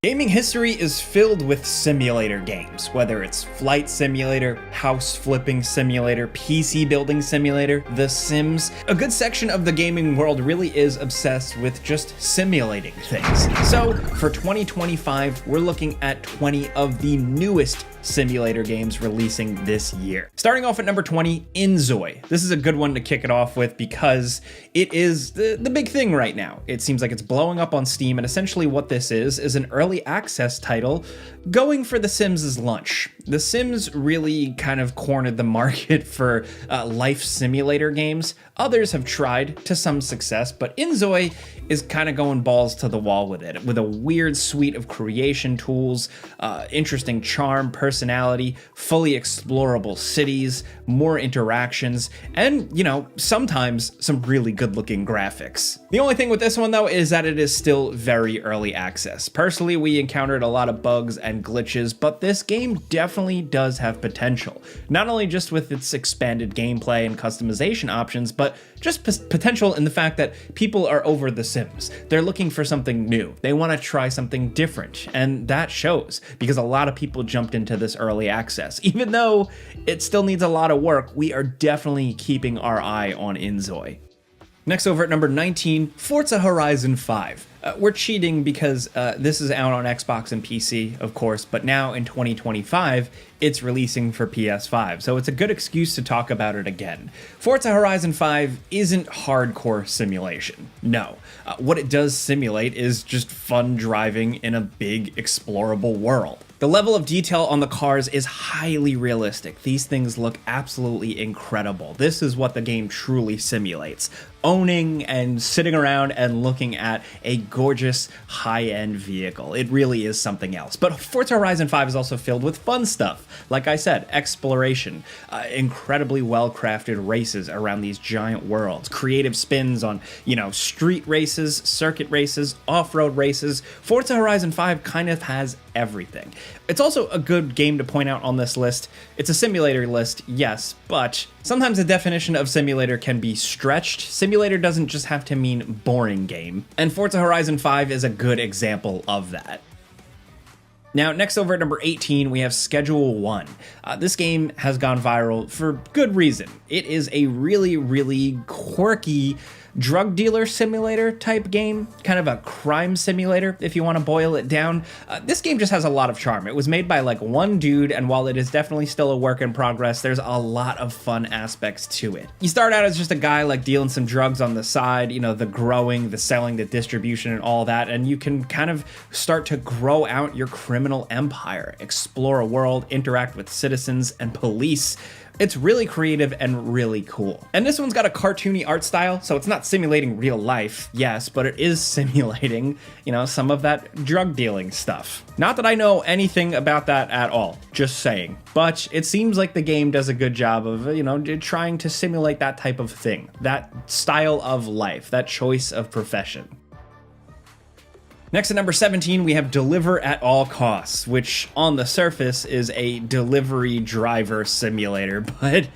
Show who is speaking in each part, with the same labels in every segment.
Speaker 1: Gaming history is filled with simulator games, whether it's Flight Simulator, House Flipping Simulator, PC Building Simulator, The Sims. A good section of the gaming world really is obsessed with just simulating things. So for 2025, we're looking at 20 of the newest simulator games releasing this year. Starting off at number 20, inZOI. This is a good one to kick it off with because it is the big thing right now. It seems like it's blowing up on Steam, and essentially what this is an early access title going for The Sims' lunch. The Sims really kind of cornered the market for life simulator games. Others have tried to some success, but inZOI is kind of going balls to the wall with it, with a weird suite of creation tools, interesting charm, personality, fully explorable cities, more interactions, and, you know, sometimes some really good looking graphics. The only thing with this one though is that it is still very early access. Personally, we encountered a lot of bugs and glitches, but this game definitely does have potential. Not only just with its expanded gameplay and customization options, but just potential in the fact that people are over The Sims. They're looking for something new. They want to try something different, and that shows because a lot of people jumped into this early access. Even though it still needs a lot of work, we are definitely keeping our eye on inZOI. Next, over at number 19, Forza Horizon 5. We're cheating because this is out on Xbox and PC, of course, but now in 2025, it's releasing for PS5, so it's a good excuse to talk about it again. Forza Horizon 5 isn't hardcore simulation, no. What it does simulate is just fun driving in a big, explorable world. The level of detail on the cars is highly realistic. These things look absolutely incredible. This is what the game truly simulates. Owning and sitting around and looking at a gorgeous high-end vehicle. It really is something else. But Forza Horizon 5 is also filled with fun stuff. Like I said, exploration, incredibly well-crafted races around these giant worlds, creative spins on, you know, street races, circuit races, off-road races. Forza Horizon 5 kind of has everything. It's also a good game to point out on this list. It's a simulator list, yes, but sometimes the definition of simulator can be stretched. Simulator doesn't just have to mean boring game, and Forza Horizon 5 is a good example of that. Now, next over at number 18, we have Schedule 1. This game has gone viral for good reason. It is a really, really quirky drug dealer simulator type game, kind of a crime simulator if you want to boil it down. This game just has a lot of charm. It was made by like one dude, and while it is definitely still a work in progress, there's a lot of fun aspects to it. You start out as just a guy like dealing some drugs on the side, you know, the growing, the selling, the distribution and all that, and you can kind of start to grow out your criminal empire, explore a world, interact with citizens and police. It's really creative and really cool. And this one's got a cartoony art style, so it's not simulating real life, yes, but it is simulating, you know, some of that drug dealing stuff. Not that I know anything about that at all, just saying. But it seems like the game does a good job of, you know, trying to simulate that type of thing, that style of life, that choice of profession. Next at number 17, we have Deliver at All Costs, which on the surface is a delivery driver simulator, but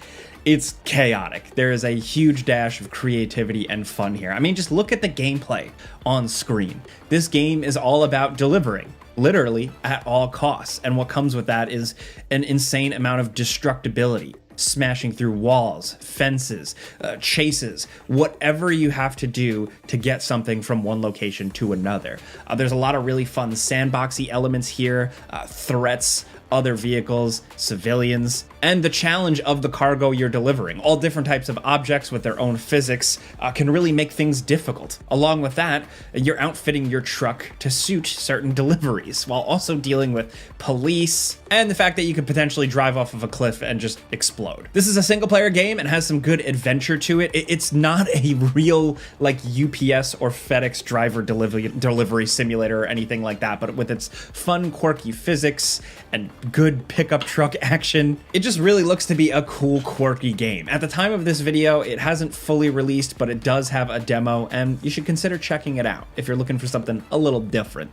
Speaker 1: it's chaotic. There is a huge dash of creativity and fun here. I mean, just look at the gameplay on screen. This game is all about delivering, literally at all costs, and what comes with that is an insane amount of destructibility. Smashing through walls, fences, chases, whatever you have to do to get something from one location to another. There's a lot of really fun sandboxy elements here, threats, other vehicles, civilians, and the challenge of the cargo you're delivering. All different types of objects with their own physics can really make things difficult. Along with that, you're outfitting your truck to suit certain deliveries while also dealing with police and the fact that you could potentially drive off of a cliff and just explode. This is a single player game and has some good adventure to it. It's not a real like UPS or FedEx driver delivery simulator or anything like that, but with its fun, quirky physics and good pickup truck action, it just really looks to be a cool, quirky game. At the time of this video, it hasn't fully released, but it does have a demo, and you should consider checking it out if you're looking for something a little different.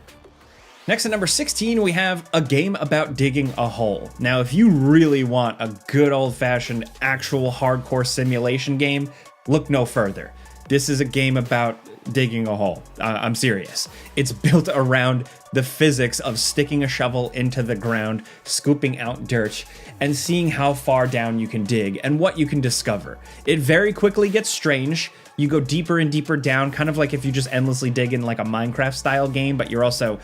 Speaker 1: Next at number 16, we have a game about digging a hole. Now, if you really want a good old-fashioned, actual hardcore simulation game, look no further. This is a game about digging a hole. I'm serious. It's built around the physics of sticking a shovel into the ground, scooping out dirt, and seeing how far down you can dig and what you can discover. It very quickly gets strange. You go deeper and deeper down, kind of like if you just endlessly dig in like a Minecraft style game, but you're also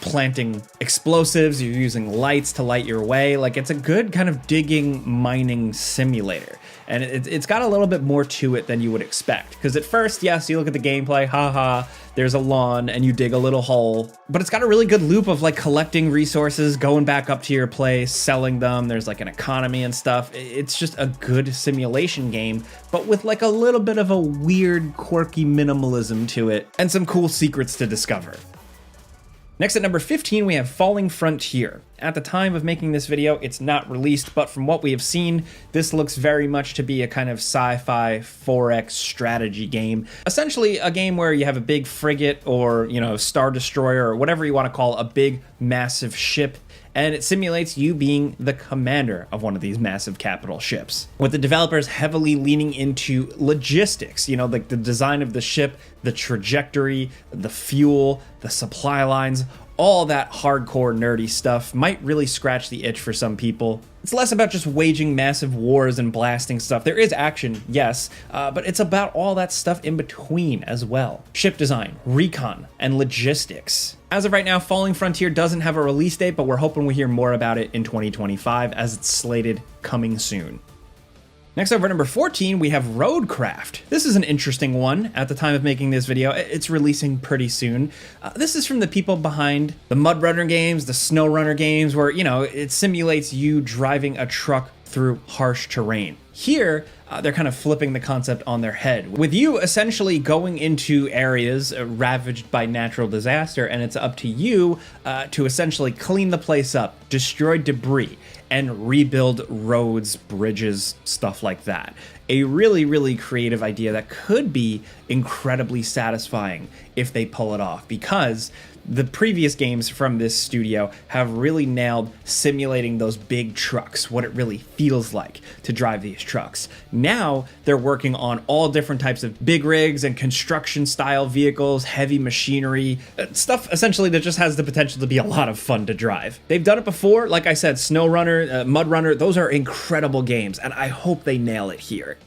Speaker 1: planting explosives, you're using lights to light your way. Like, it's a good kind of digging, mining simulator. And it's got a little bit more to it than you would expect. Because at first, yes, you look at the gameplay, haha, there's a lawn and you dig a little hole. But it's got a really good loop of like collecting resources, going back up to your place, selling them. There's like an economy and stuff. It's just a good simulation game, but with like a little bit of a weird, quirky minimalism to it and some cool secrets to discover. Next at number 15, we have Falling Frontier. At the time of making this video, it's not released, but from what we have seen, this looks very much to be a kind of sci-fi 4X strategy game. Essentially a game where you have a big frigate or, Star Destroyer or whatever you want to call a big, massive ship, and it simulates you being the commander of one of these massive capital ships. With the developers heavily leaning into logistics, like the design of the ship, the trajectory, the fuel, the supply lines, all that hardcore nerdy stuff might really scratch the itch for some people. It's less about just waging massive wars and blasting stuff. There is action, yes, but it's about all that stuff in between as well. Ship design, recon, and logistics. As of right now, Falling Frontier doesn't have a release date, but we're hoping we hear more about it in 2025 as it's slated coming soon. Next over at number 14, we have Roadcraft. This is an interesting one. At the time of making this video, it's releasing pretty soon. This is from the people behind the Mud Runner games, the Snow Runner games, where, it simulates you driving a truck through harsh terrain. Here, they're kind of flipping the concept on their head, with you essentially going into areas ravaged by natural disaster, and it's up to you to essentially clean the place up, destroy debris, and rebuild roads, bridges, stuff like that. A really, really creative idea that could be incredibly satisfying if they pull it off, because the previous games from this studio have really nailed simulating those big trucks, what it really feels like to drive these trucks. Now they're working on all different types of big rigs and construction style vehicles, heavy machinery, stuff essentially that just has the potential to be a lot of fun to drive. They've done it before, like I said, Snow Runner, Mud Runner, those are incredible games, and I hope they nail it here.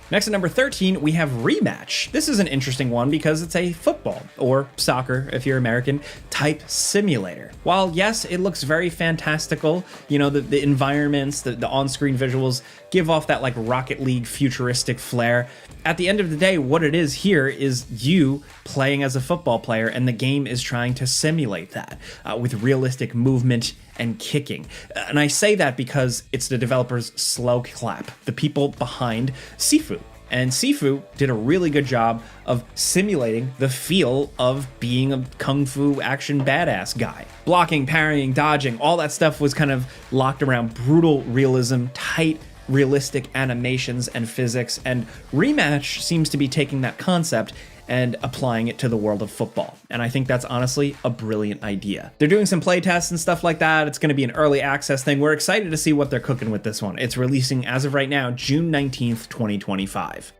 Speaker 1: Next at number 13, we have Rematch. This is an interesting one because it's a football, or soccer if you're American, type simulator. While yes, it looks very fantastical, the environments, the on-screen visuals give off that like Rocket League futuristic flair. At the end of the day, what it is here is you playing as a football player, and the game is trying to simulate that with realistic movement and kicking. And I say that because it's the developers Slow Clap, the people behind Sifu. And Sifu did a really good job of simulating the feel of being a kung fu action badass guy. Blocking, parrying, dodging, all that stuff was kind of locked around brutal realism, tight, realistic animations and physics, and Rematch seems to be taking that concept and applying it to the world of football. And I think that's honestly a brilliant idea. They're doing some play tests and stuff like that. It's going to be an early access thing. We're excited to see what they're cooking with this one. It's releasing as of right now, June 19th, 2025.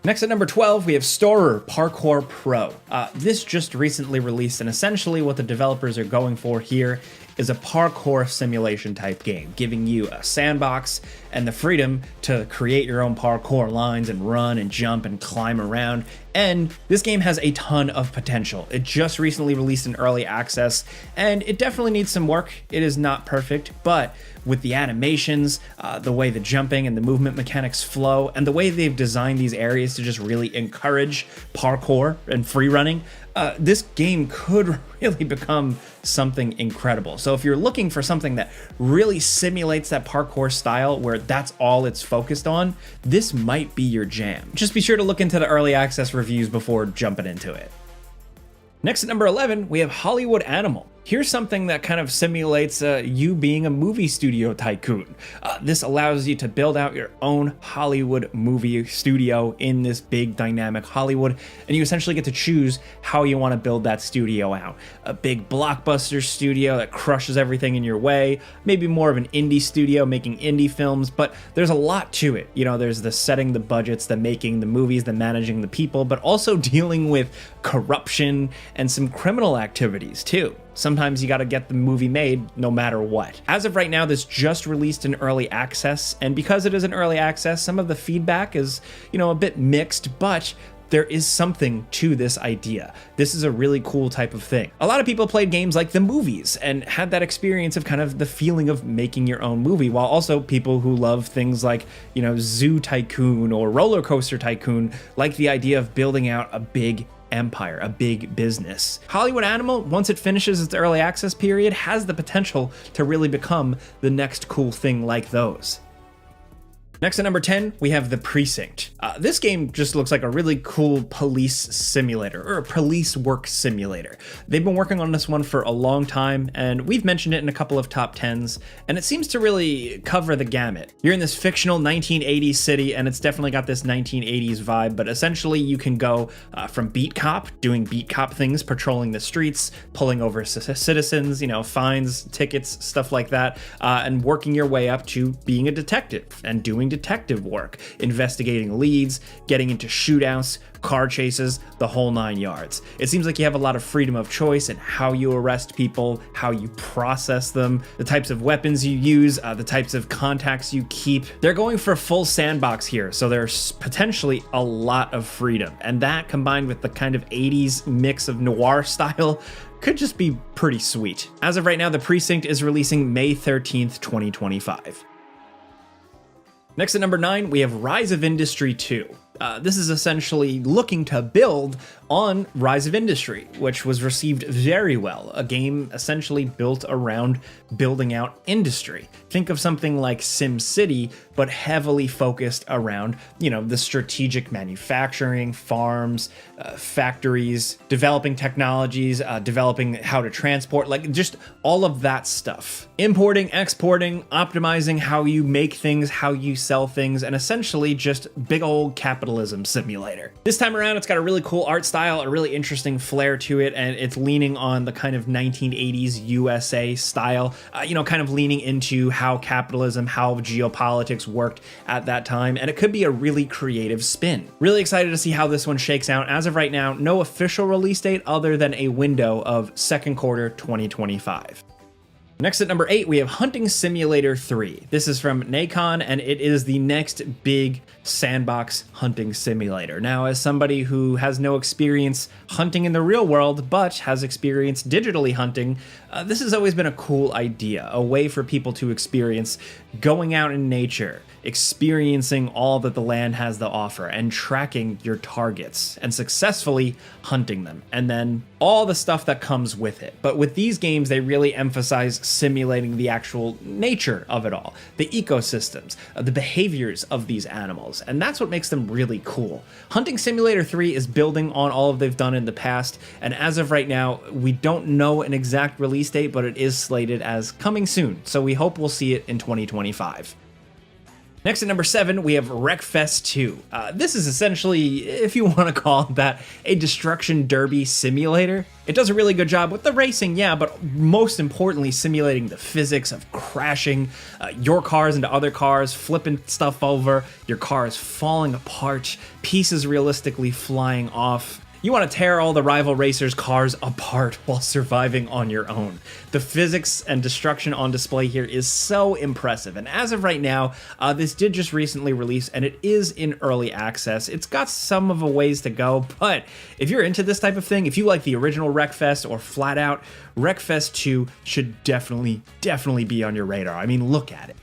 Speaker 1: Next at number 12, we have Storror Parkour Pro. This just recently released, and essentially what the developers are going for here is a parkour simulation type game, giving you a sandbox and the freedom to create your own parkour lines and run and jump and climb around. And this game has a ton of potential. It just recently released in early access, and it definitely needs some work. It is not perfect, but with the animations, the way the jumping and the movement mechanics flow, and the way they've designed these areas to just really encourage parkour and free running, this game could really become something incredible. So if you're looking for something that really simulates that parkour style where that's all it's focused on, this might be your jam. Just be sure to look into the early access reviews before jumping into it. Next at number 11, we have Hollywood Animal. Here's something that kind of simulates you being a movie studio tycoon. This allows you to build out your own Hollywood movie studio in this big dynamic Hollywood, and you essentially get to choose how you want to build that studio out. A big blockbuster studio that crushes everything in your way, maybe more of an indie studio making indie films, but there's a lot to it. You know, there's the setting the budgets, the making the movies, the managing the people, but also dealing with corruption and some criminal activities too. Sometimes you gotta get the movie made no matter what. As of right now, this just released in early access, and because it is in early access, some of the feedback is, a bit mixed, but there is something to this idea. This is a really cool type of thing. A lot of people played games like the movies and had that experience of kind of the feeling of making your own movie, while also people who love things like, Zoo Tycoon or Roller Coaster Tycoon like the idea of building out a big empire, a big business. Hollywood Animal, once it finishes its early access period, has the potential to really become the next cool thing like those. Next at number 10, we have The Precinct. This game just looks like a really cool police simulator, or a police work simulator. They've been working on this one for a long time, and we've mentioned it in a couple of top 10s, and it seems to really cover the gamut. You're in this fictional 1980s city, and it's definitely got this 1980s vibe, but essentially you can go from beat cop, doing beat cop things, patrolling the streets, pulling over citizens, fines, tickets, stuff like that, and working your way up to being a detective and doing detective work, investigating leads, getting into shootouts, car chases, the whole 9 yards. It seems like you have a lot of freedom of choice in how you arrest people, how you process them, the types of weapons you use, the types of contacts you keep. They're going for a full sandbox here, so there's potentially a lot of freedom. And that, combined with the kind of 80s mix of noir style, could just be pretty sweet. As of right now, The Precinct is releasing May 13th, 2025. Next at number 9, we have Rise of Industry 2. This is essentially looking to build on Rise of Industry, which was received very well. A game essentially built around building out industry. Think of something like SimCity, but heavily focused around, the strategic manufacturing, farms, factories, developing technologies, developing how to transport, like just all of that stuff. Importing, exporting, optimizing how you make things, how you sell things, and essentially just big old capitalism simulator. This time around, it's got a really cool art style, a really interesting flair to it, and it's leaning on the kind of 1980s USA style, kind of leaning into how capitalism, how geopolitics worked at that time, and it could be a really creative spin. Really excited to see how this one shakes out. As of right now, no official release date other than a window of second quarter 2025. Next at number 8, we have Hunting Simulator 3. This is from Nacon, and it is the next big sandbox hunting simulator. Now, as somebody who has no experience hunting in the real world, but has experience digitally hunting, this has always been a cool idea, a way for people to experience going out in nature, experiencing all that the land has to offer, and tracking your targets, and successfully hunting them, and then all the stuff that comes with it. But with these games, they really emphasize simulating the actual nature of it all, the ecosystems, the behaviors of these animals, and that's what makes them really cool. Hunting Simulator 3 is building on all of they've done in the past, and as of right now, we don't know an exact release date, but it is slated as coming soon, so we hope we'll see it in 2025. Next at number 7, we have Wreckfest 2. This is essentially, if you want to call that, a destruction derby simulator. It does a really good job with the racing, yeah, but most importantly, simulating the physics of crashing your cars into other cars, flipping stuff over, your cars falling apart, pieces realistically flying off. You want to tear all the rival racers' cars apart while surviving on your own. The physics and destruction on display here is so impressive, and as of right now, this did just recently release, and it is in early access. It's got some of a ways to go, but if you're into this type of thing, if you like the original Wreckfest or flat out, Wreckfest 2 should definitely be on your radar. I mean, look at it.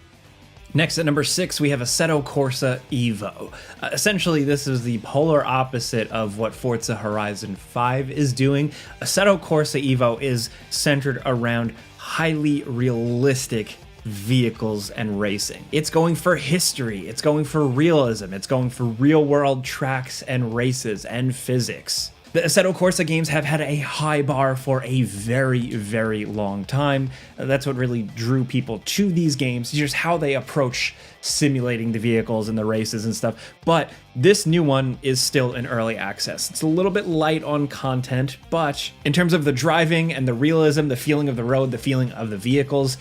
Speaker 1: Next at number 6, we have Assetto Corsa EVO. Essentially, this is the polar opposite of what Forza Horizon 5 is doing. Assetto Corsa EVO is centered around highly realistic vehicles and racing. It's going for history, it's going for realism, it's going for real-world tracks and races and physics. The Assetto Corsa games have had a high bar for a very, very long time. That's what really drew people to these games, just how they approach simulating the vehicles and the races and stuff. But this new one is still in early access. It's a little bit light on content, but in terms of the driving and the realism, the feeling of the road, the feeling of the vehicles,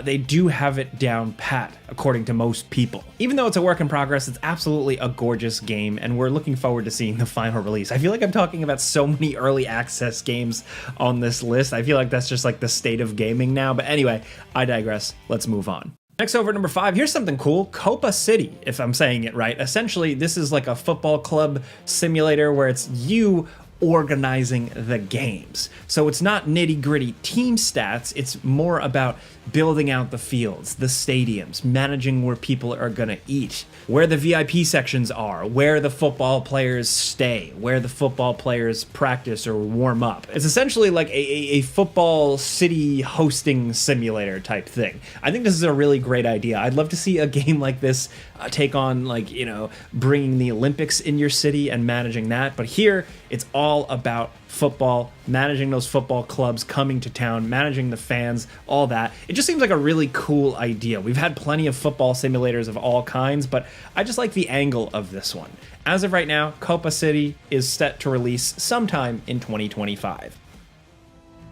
Speaker 1: they do have it down pat, according to most people. Even though it's a work in progress, it's absolutely a gorgeous game, and we're looking forward to seeing the final release. I feel like I'm talking about so many early access games on this list. I feel like that's just like the state of gaming now, but anyway, I digress. Let's move on. Next, over at number 5, here's something cool. Copa City, if I'm saying it right. Essentially, this is like a football club simulator where it's you organizing the games. So it's not nitty-gritty team stats, it's more about building out the fields, the stadiums, managing where people are gonna eat, where the VIP sections are, where the football players stay, where the football players practice or warm up. It's essentially like a football city hosting simulator type thing. I think this is a really great idea. I'd love to see a game like this take on, like, you know, bringing the Olympics in your city and managing that. But here, it's all about football, managing those football clubs coming to town, managing the fans, all that. It just seems like a really cool idea. We've had plenty of football simulators of all kinds, but I just like the angle of this one. As of right now, Copa City is set to release sometime in 2025.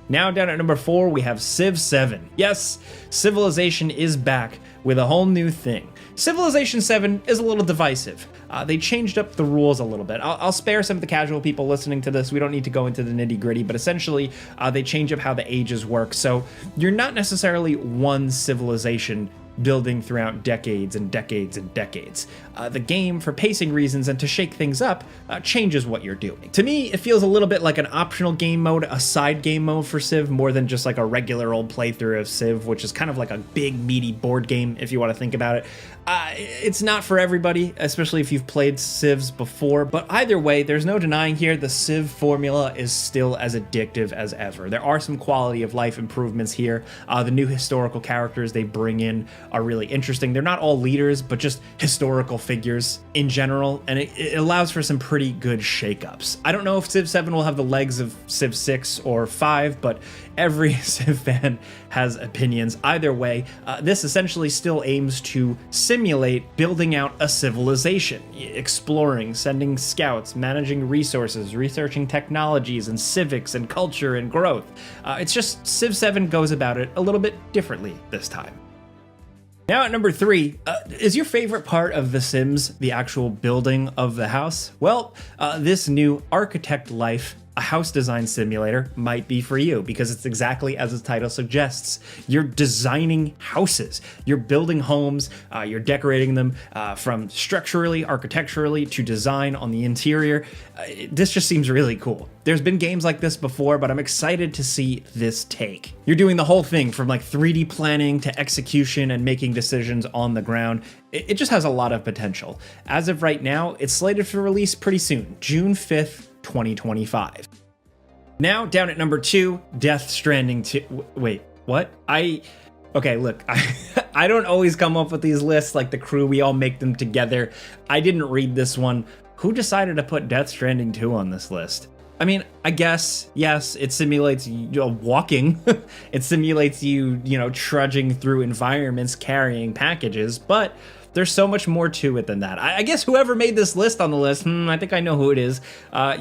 Speaker 1: Now down at number 4, we have Civ 7. Yes, Civilization is back with a whole new thing. Civilization 7 is a little divisive. They changed up the rules a little bit. I'll spare some of the casual people listening to this. We don't need to go into the nitty gritty, but essentially they change up how the ages work. So you're not necessarily one civilization building throughout decades and decades and decades. The game, for pacing reasons and to shake things up, changes what you're doing. To me, it feels a little bit like an optional game mode, a side game mode for Civ, more than just like a regular old playthrough of Civ, which is kind of like a big, meaty board game, if you want to think about it. It's not for everybody, especially if you've played Civs before, but either way, there's no denying here the Civ formula is still as addictive as ever. There are some quality of life improvements here. The new historical characters they bring in are really interesting. They're not all leaders, but just historical figures in general, and it allows for some pretty good shakeups. I don't know if Civ 7 will have the legs of Civ 6 or 5, but every Civ fan has opinions. Either way, this essentially still aims to simulate building out a civilization, exploring, sending scouts, managing resources, researching technologies and civics and culture and growth. It's just Civ 7 goes about it a little bit differently this time. Now at number 3, is your favorite part of The Sims the actual building of the house? Well, this new Architect Life, a house design simulator, might be for you because it's exactly as its title suggests. You're designing houses, you're building homes, you're decorating them from structurally, architecturally to design on the interior. This just seems really cool. There's been games like this before, but I'm excited to see this take. You're doing the whole thing from like 3D planning to execution and making decisions on the ground. It just has a lot of potential. As of right now, it's slated for release pretty soon, June 5th, 2025. Now down at number 2, Death Stranding 2. Wait, what? Okay, look, I don't always come up with these lists like the crew. We all make them together. I didn't read this one. Who decided to put Death Stranding 2 on this list? I mean, I guess, yes, it simulates walking. It simulates you trudging through environments carrying packages, but there's so much more to it than that. I guess whoever made this list on the list, I think I know who it is.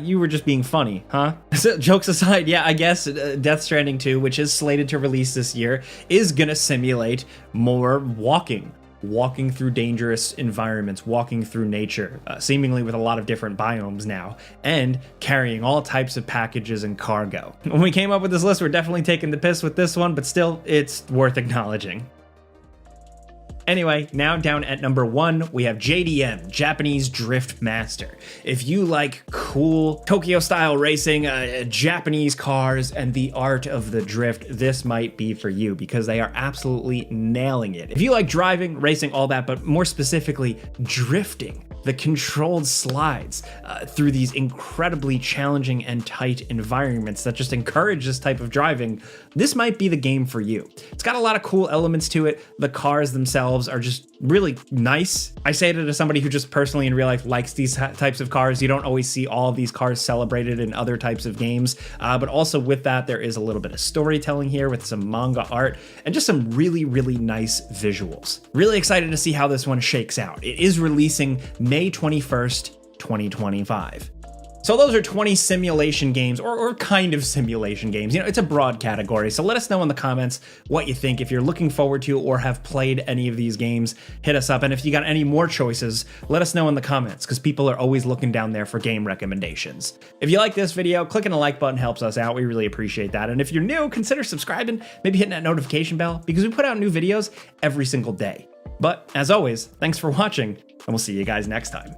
Speaker 1: You were just being funny, huh? So, jokes aside, yeah, I guess Death Stranding 2, which is slated to release this year, is gonna simulate more walking through dangerous environments, walking through nature, seemingly with a lot of different biomes now, and carrying all types of packages and cargo. When we came up with this list, we're definitely taking the piss with this one, but still, it's worth acknowledging. Anyway, now down at number 1, we have JDM, Japanese Drift Master. If you like cool Tokyo-style racing, Japanese cars, and the art of the drift, this might be for you because they are absolutely nailing it. If you like driving, racing, all that, but more specifically, drifting, the controlled slides through these incredibly challenging and tight environments that just encourage this type of driving, this might be the game for you. It's got a lot of cool elements to it. The cars themselves are just really nice. I say it as somebody who just personally in real life likes these types of cars. You don't always see all of these cars celebrated in other types of games, but also with that, there is a little bit of storytelling here with some manga art and just some really, really nice visuals. Really excited to see how this one shakes out. It is releasing May 21st, 2025. So those are 20 simulation games, or kind of simulation games. You know, it's a broad category. So let us know in the comments what you think. If you're looking forward to or have played any of these games, hit us up. And if you got any more choices, let us know in the comments, because people are always looking down there for game recommendations. If you like this video, clicking the like button helps us out. We really appreciate that. And if you're new, consider subscribing, maybe hitting that notification bell, because we put out new videos every single day. But as always, thanks for watching, and we'll see you guys next time.